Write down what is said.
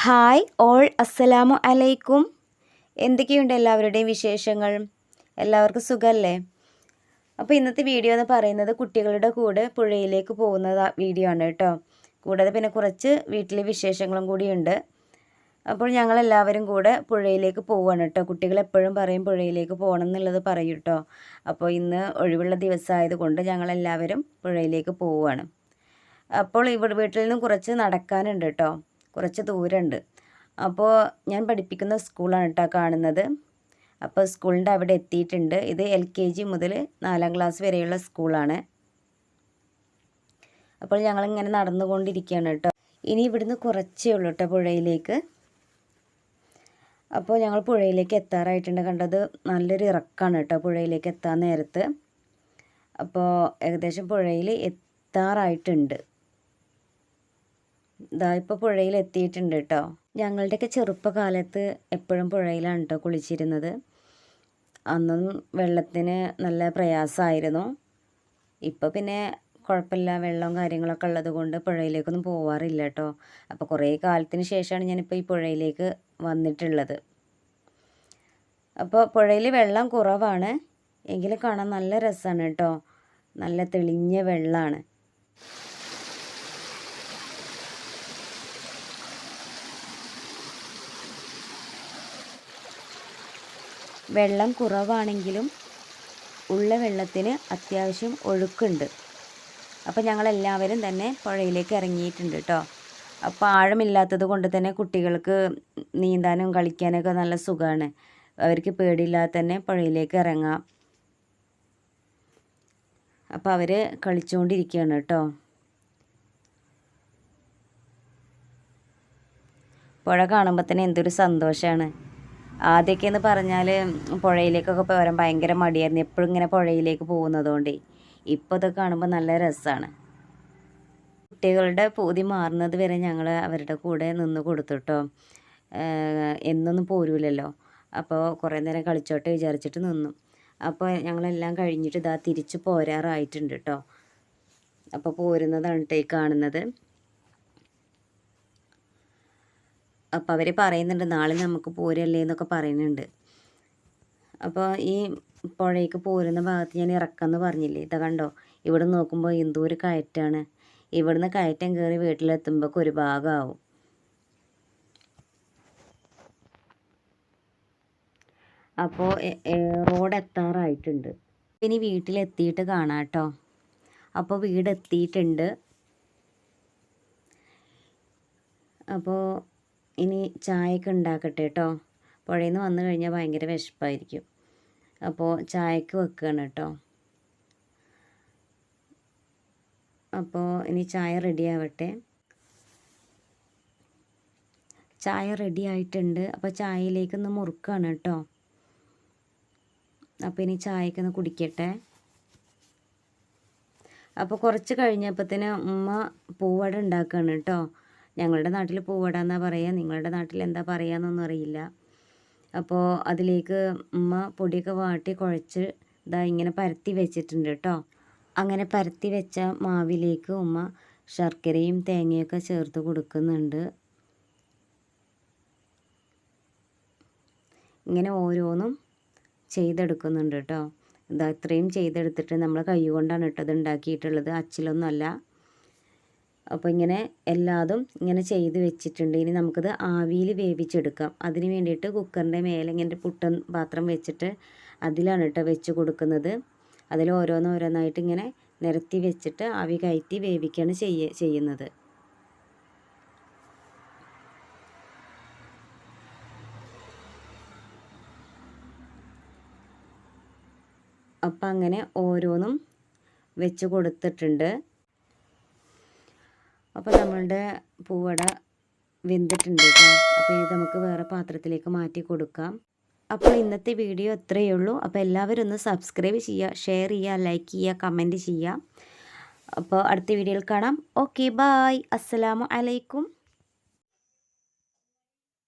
Hi all, അസ്സലാമു അലൈക്കും. എന്തൊക്കെയുണ്ട് എല്ലാവരുടെയും വിശേഷങ്ങൾ? എല്ലാവർക്കും സുഖമല്ലേ? അപ്പോൾ ഇന്നത്തെ വീഡിയോ എന്ന് പറയുന്നത് കുട്ടികളുടെ കൂടെ പുഴയിലേക്ക് പോകുന്ന വീഡിയോ ആണ് കേട്ടോ. കൂടാതെ പിന്നെ കുറച്ച് വീട്ടിലെ വിശേഷങ്ങളും കൂടിയുണ്ട്. അപ്പോൾ ഞങ്ങളെല്ലാവരും കൂടെ പുഴയിലേക്ക് പോവുകയാണ് കേട്ടോ. കുട്ടികൾ എപ്പോഴും പറയും പുഴയിലേക്ക് പോകണം എന്നുള്ളത് പറയും കേട്ടോ. അപ്പോൾ ഇന്ന് ഒഴിവുള്ള ദിവസമായതുകൊണ്ട് ഞങ്ങളെല്ലാവരും പുഴയിലേക്ക് പോവുകയാണ്. അപ്പോൾ ഇവിടെ വീട്ടിൽ നിന്നും കുറച്ച് നടക്കാനുണ്ട് കേട്ടോ, കുറച്ച് ദൂരമുണ്ട്. അപ്പോൾ ഞാൻ പഠിപ്പിക്കുന്ന സ്കൂളാണ് കേട്ടോ കാണുന്നത്. അപ്പോൾ സ്കൂളിൻ്റെ അവിടെ എത്തിയിട്ടുണ്ട്. ഇത് LKG മുതൽ 4ാം ക്ലാസ് വരെയുള്ള സ്കൂളാണ്. അപ്പോൾ ഞങ്ങളിങ്ങനെ നടന്നുകൊണ്ടിരിക്കുകയാണ് കേട്ടോ. ഇനി ഇവിടുന്ന് കുറച്ചേ ഉള്ളൂ കേട്ടോ പുഴയിലേക്ക്. അപ്പോൾ ഞങ്ങൾ പുഴയിലേക്ക് എത്താറായിട്ടുണ്ട്. കണ്ടത് നല്ലൊരു ഇറക്കമാണ് കേട്ടോ പുഴയിലേക്ക് എത്താൻ നേരത്ത്. അപ്പോൾ ഏകദേശം പുഴയിൽ എത്താറായിട്ടുണ്ട്. ഇതാ ഇപ്പോൾ പുഴയിൽ എത്തിയിട്ടുണ്ട് കേട്ടോ. ഞങ്ങളുടെയൊക്കെ ചെറുപ്പകാലത്ത് എപ്പോഴും പുഴയിലാണ് കേട്ടോ കുളിച്ചിരുന്നത്. അന്നും വെള്ളത്തിന് നല്ല പ്രയാസമായിരുന്നു. ഇപ്പോൾ പിന്നെ കുഴപ്പമില്ല, വെള്ളവും കാര്യങ്ങളൊക്കെ ഉള്ളത് കൊണ്ട് പുഴയിലേക്കൊന്നും പോവാറില്ല കേട്ടോ. അപ്പോൾ കുറേ കാലത്തിന് ശേഷമാണ് ഞാനിപ്പോൾ ഈ പുഴയിലേക്ക് വന്നിട്ടുള്ളത്. അപ്പോൾ പുഴയിൽ വെള്ളം കുറവാണ്, എങ്കിലും കാണാൻ നല്ല രസമാണ് കേട്ടോ. നല്ല തെളിഞ്ഞ വെള്ളമാണ്. വെള്ളം കുറവാണെങ്കിലും ഉള്ള വെള്ളത്തിന് അത്യാവശ്യം ഒഴുക്കുണ്ട്. അപ്പോൾ ഞങ്ങളെല്ലാവരും തന്നെ പുഴയിലേക്ക് ഇറങ്ങിയിട്ടുണ്ട് കേട്ടോ. അപ്പോൾ ആഴമില്ലാത്തത് കൊണ്ട് തന്നെ കുട്ടികൾക്ക് നീന്താനും കളിക്കാനൊക്കെ നല്ല സുഖമാണ്. അവർക്ക് പേടിയില്ലാതെ തന്നെ പുഴയിലേക്ക് ഇറങ്ങാം. അപ്പോൾ അവർ കളിച്ചുകൊണ്ടിരിക്കുകയാണ് കേട്ടോ. പുഴ കാണുമ്പോൾ തന്നെ എന്തൊരു സന്തോഷമാണ്. ആദ്യമൊക്കെ എന്ന് പറഞ്ഞാൽ പുഴയിലേക്കൊക്കെ പോരാൻ ഭയങ്കര മടിയായിരുന്നു, എപ്പോഴും ഇങ്ങനെ പുഴയിലേക്ക് പോകുന്നതുകൊണ്ടേ. ഇപ്പോൾ ഇതൊക്കെ കാണുമ്പോൾ നല്ല രസമാണ്. കുട്ടികളുടെ പൂതി മാറുന്നത് വരെ ഞങ്ങൾ അവരുടെ കൂടെ നിന്ന് കൊടുത്തുട്ടോ. എന്നൊന്നും പോരൂലല്ലോ. അപ്പോൾ കുറേ നേരം കളിച്ചോട്ടെ വിചാരിച്ചിട്ട് നിന്നു. അപ്പോൾ ഞങ്ങളെല്ലാം കഴിഞ്ഞിട്ട് ഇതാ തിരിച്ച് പോരാറായിട്ടുണ്ട് കേട്ടോ. അപ്പോൾ പോരുന്നതാണ് കേട്ടോ ഈ കാണുന്നത്. അപ്പോൾ അവർ പറയുന്നുണ്ട് നാളെ നമുക്ക് പോരല്ലേ എന്നൊക്കെ പറയുന്നുണ്ട്. അപ്പോൾ ഈ പുഴയ്ക്ക് പോരുന്ന ഭാഗത്ത് ഞാൻ ഇറക്കാമെന്ന് പറഞ്ഞില്ലേ, ഇതാ കണ്ടോ. ഇവിടെ നോക്കുമ്പോൾ എന്തോ ഒരു കയറ്റാണ്. ഇവിടുന്ന് കയറ്റം കയറി വീട്ടിലെത്തുമ്പോൾ ഒരു ഭാഗമാവും. അപ്പോൾ റോഡ് എത്താറായിട്ടുണ്ട്. ഇനി വീട്ടിലെത്തിയിട്ട് കാണാം കേട്ടോ. അപ്പോൾ വീടെത്തിയിട്ടുണ്ട്. അപ്പോൾ ഇനി ചായയൊക്കെ ഉണ്ടാക്കട്ടെ കേട്ടോ. പുഴയിൽ നിന്ന് വന്നു കഴിഞ്ഞാൽ ഭയങ്കര വിശപ്പായിരിക്കും. അപ്പോൾ ചായക്ക് വെക്കുകയാണ് കേട്ടോ. അപ്പോൾ ഇനി ചായ റെഡി ആവട്ടെ. ചായ റെഡി ആയിട്ടുണ്ട്. അപ്പോൾ ചായയിലേക്കൊന്ന് മുറുക്കാണ് കേട്ടോ. അപ്പോൾ ഇനി ചായക്കൊന്ന് കുടിക്കട്ടെ. അപ്പോൾ കുറച്ച് കഴിഞ്ഞപ്പോഴത്തേന് ഉമ്മ പൂവട ഉണ്ടാക്കുകയാണ് കേട്ടോ. ഞങ്ങളുടെ നാട്ടിൽ പൂവട എന്നാണ് പറയുക, നിങ്ങളുടെ നാട്ടിൽ എന്താ പറയുകയെന്നൊന്നും അറിയില്ല. അപ്പോൾ അതിലേക്ക് ഉമ്മ പൊടിയൊക്കെ വാട്ടി കുഴച്ച് ഇതാ ഇങ്ങനെ പരത്തി വെച്ചിട്ടുണ്ട് കേട്ടോ. അങ്ങനെ പരത്തി വെച്ച മാവിലേക്ക് ഉമ്മ ശർക്കരയും തേങ്ങയൊക്കെ ചേർത്ത് കൊടുക്കുന്നുണ്ട്. ഇങ്ങനെ ഓരോന്നും ചെയ്തെടുക്കുന്നുണ്ട് കേട്ടോ. ഇതാ ഇത്രയും ചെയ്തെടുത്തിട്ട് നമ്മൾ കൈ കൊണ്ടാണ് കേട്ടോ ഇത് ഉണ്ടാക്കിയിട്ടുള്ളത്, അച്ചിലൊന്നുമല്ല. അപ്പോൾ ഇങ്ങനെ എല്ലാതും ഇങ്ങനെ ചെയ്ത് വെച്ചിട്ടുണ്ട്. ഇനി നമുക്കിത് ആവിയിൽ വേവിച്ചെടുക്കാം. അതിന് വേണ്ടിയിട്ട് കുക്കറിൻ്റെ മേലെ ഇങ്ങനെ പുട്ടൻ പാത്രം വെച്ചിട്ട് അതിലാണ് കേട്ടോ വെച്ച് കൊടുക്കുന്നത്. അതിൽ ഓരോന്നോരോന്നായിട്ട് ഇങ്ങനെ നിരത്തി വെച്ചിട്ട് ആവി കയറ്റി വേവിക്കുകയാണ് ചെയ്യുന്നത്. അപ്പം അങ്ങനെ ഓരോന്നും വെച്ച് കൊടുത്തിട്ടുണ്ട്. അപ്പോൾ നമ്മളുടെ പൂവട വെന്തിട്ടുണ്ട് കേട്ടോ. അപ്പോൾ ഇത് നമുക്ക് വേറെ പാത്രത്തിലേക്ക് മാറ്റി കൊടുക്കാം. അപ്പോൾ ഇന്നത്തെ വീഡിയോ ഇത്രയേ ഉള്ളൂ. അപ്പോൾ എല്ലാവരും ഒന്ന് സബ്സ്ക്രൈബ് ചെയ്യുക, ഷെയർ ചെയ്യുക, ലൈക്ക് ചെയ്യുക, കമൻറ്റ് ചെയ്യുക. അപ്പോൾ അടുത്ത വീഡിയോയിൽ കാണാം. ഓക്കെ, ബായ്, അസ്സലാമു അലൈക്കും.